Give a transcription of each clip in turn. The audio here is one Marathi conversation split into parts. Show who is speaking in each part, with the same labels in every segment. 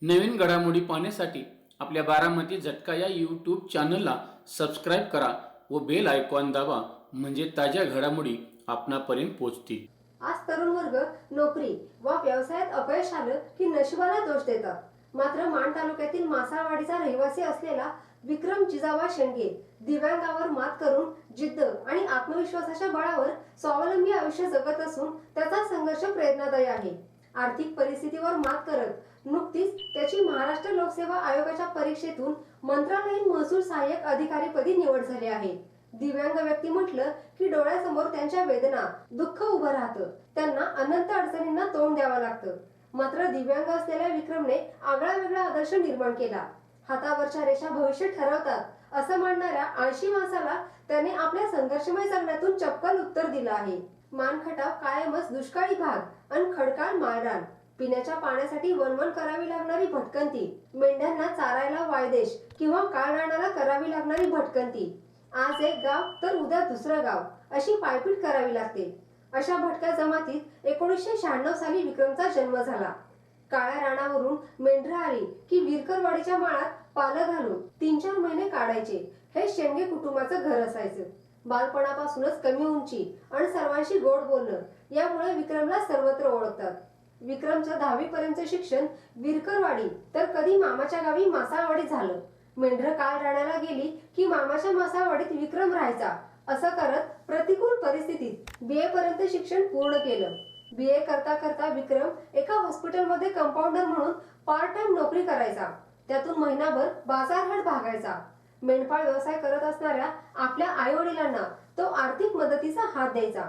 Speaker 1: नवीन घडामोडी पाहण्यासाठी आपल्या बारामती झटका या यूट्यूब चॅनलला सबस्क्राईब करा व बेल आयकॉन दाबा, म्हणजे ताज्या घडामोडी आपणापर्यंत पोहोचतील।
Speaker 2: आज तरुण वर्ग नोकरी व व्यवसायात अपयश आलं की नशिबाला दोष देतात। मात्र माण तालुक्यातील मासाळवाडीचा रहिवासी असलेला विक्रम जिजाबा शेंडगे दिव्यांगावर मात करून जिद्द आणि आत्मविश्वासाच्या बळावर स्वावलंबी आयुष्य जगत असून त्याचा संघर्ष प्रेरणादायी आहे। आर्थिक परिस्थितीवर मात करत नुकतीच त्याची महाराष्ट्र लोकसेवा आयोगाच्या परीक्षेतून मंत्रालयीन महसूल सहाय्यक अधिकारीपदी निवड झाली आहे। दिव्यांग व्यक्ती म्हटलं की डोळ्यासमोर त्यांच्या वेदना, दुःख उभं राहतं, त्यांना अनंत अडचणींना तोंड द्यावं लागतं। मात्र दिव्यांग असलेल्या विक्रमने आगळा वेगळा आदर्श निर्माण केला। हातावरच्या रेषा भविष्य ठरवतात असं मानणाऱ्या 80 माणसाला त्याने आपल्या संघर्षमय जगण्यातून चपकल उत्तर दिलं आहे। मानखटाव कायमच दुष्काळी भाग अन खडकाळ माळरान, पिण्याच्या पाण्यासाठी वणवण करावी लागणारी भटकंती, मेंढ्यांना चारायला वायदेश किंवा काळरानाला करावी लागणारी भटकंती, आज एक गाव तर उद्या दुसरं गाव अशी पायपीट करावी लागते। अशा भटक्या जमातीत 1996 साली विक्रमचा जन्म झाला। काळ्या रानावरून मेंढरं आली की विरकरवाडीच्या माळात पालं घालून 3-4 महिने काढायचे, हे शेंडगे कुटुंबाचं घर असायचं। बालपणापासूनच कमी उंची आणि सर्वांशी गोड बोलणं यामुळे विक्रमला सर्वत्र ओळखतात। विक्रमचं 10वी पर्यंत शिक्षण विरकरवाडी तर कधी मामाच्या गावी मासाळवाडीत झालं। मेंढरं काळ रानाला गेली की मामाच्या मासाळवाडीत विक्रम राहायचा। असं करत प्रतिकूल परिस्थितीत BA पर्यंत शिक्षण पूर्ण केलं। BA करता करता विक्रम एका हॉस्पिटलमध्ये कंपाऊंडर म्हणून पार्ट टाइम नोकरी करायचा। त्यातून महिनाभर बाजारहाट भागायचा। मेंढपाळ व्यवसाय करत असणाऱ्या आपल्या आई वडिलांना तो आर्थिक मदतीचा हात द्यायचा।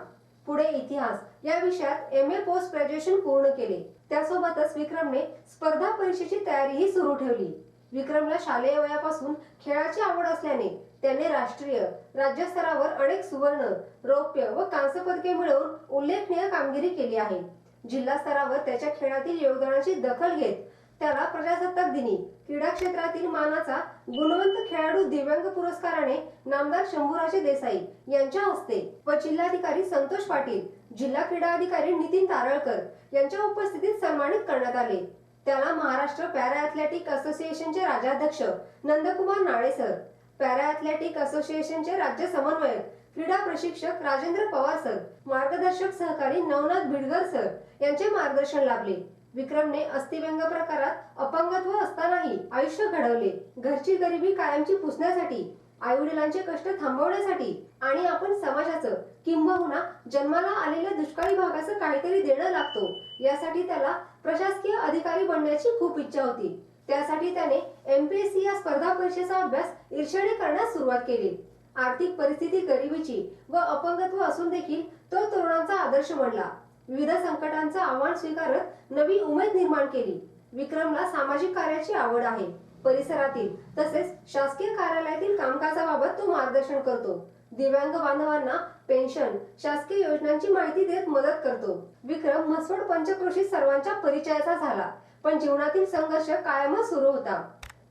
Speaker 2: पुढे इतिहास या विषयात MA पोस्ट ग्रॅज्युएशन पूर्ण केले। त्यासोबतच विक्रमने स्पर्धा परीक्षेची तयारीही सुरू ठेवली। विक्रमला शालेय वयापासून खेळाची आवड असल्याने त्याने राष्ट्रीय, राज्य स्तरावर अनेक सुवर्ण, रौप्य व कांस्य पदके मिळवून उल्लेखनीय कामगिरी केली आहे। जिल्हा स्तरावर त्याच्या खेळातील योगदानाची दखल घेत त्याला प्रजासत्ताक दिनी क्रीडा क्षेत्रातील मानाचा गुणवंत खेळाडू दिव्यांग पुरस्काराने नामदार शंभूराजे देसाई यांच्या हस्ते व जिल्हाधिकारी संतोष पाटील, जिल्हा क्रीडा अधिकारी नितीन तारळकर यांच्या उपस्थितीत सन्मानित करण्यात आले। त्याला महाराष्ट्र पॅरा ॲथलेटिक असोसिएशनचे राज्याध्यक्ष नंदकुमार नाळे सर, पॅरा ॲथलेटिक असोसिएशनचे राज्य समन्वयक क्रीडा प्रशिक्षक राजेंद्र पवार सर, मार्गदर्शक सहकारी नवनाथ भिडगर सर यांचे मार्गदर्शन लाभले। विक्रमने अस्थिव्यंग प्रकारात अपंगत्व असतानाही आयुष्य घडवले। घरची गरिबी कायमची पुसण्यासाठी, आई वडिलांचे कष्ट थांबवण्यासाठी आणि आपण समाजाचं किंबहुना जन्माला आलेल्या दुष्काळी भागाचं काहीतरी देणं लागतो यासाठी त्याला प्रशासकीय अधिकारी बनण्याची खूप इच्छा होती। त्यासाठी त्याने MPSC या स्पर्धा परीक्षेचा अभ्यास ईर्ष्येने करण्यास सुरुवात केली। आर्थिक परिस्थिती गरिबीची व अपंगत्व असून देखील तो तरुणांचा आदर्श बनला। विविध संकटांचं आव्हान स्वीकारत नवी उमेद निर्माण केली। विक्रमला सामाजिक कार्याची आवड आहे। परिसरातील तसेच शासकीय कार्यालयातील कामकाजाबाबत तो मार्गदर्शन करतो। दिव्यांग बांधवांना पेन्शन, शासकीय योजनांची माहिती देत मदत करतो। विक्रम म्हसवड पंचक्रोशीत सर्वांच्या परिचयाचा झाला, पण जीवनातील संघर्ष कायमच सुरू होता।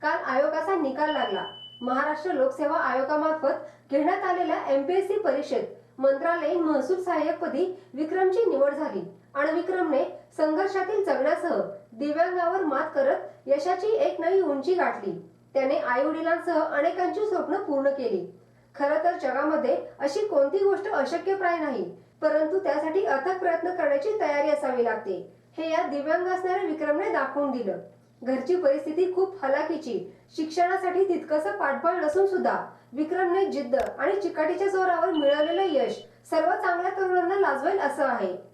Speaker 2: काल आयोगाचा निकाल लागला। महाराष्ट्र लोकसेवा आयोगामार्फत घेण्यात आलेल्या MPSC परीक्षेत मंत्रालयीन महसूल सहाय्यकपदी विक्रमची निवड झाली आणि विक्रमने संघर्षातील जगण्यासह दिव्यांगावर मात करत यशाची एक नवी उंची गाठली। त्याने आई वडिलांसह अनेकांची स्वप्न पूर्ण केली। खरं तर जगामध्ये अशी कोणती गोष्ट अशक्यप्राय नाही, परंतु त्यासाठी अथक प्रयत्न करण्याची तयारी असावी लागते, हे या दिव्यांग असणाऱ्या विक्रमने दाखवून दिलं। घरची परिस्थिती खूप हलाखीची, शिक्षणासाठी तितकंसं पाठबळ नसून सुद्धा विक्रमने जिद्द आणि चिकाटीच्या जोरावर मिळवलेलं यश सर्व चांगल्या तरुणांना लाजवेल असं आहे।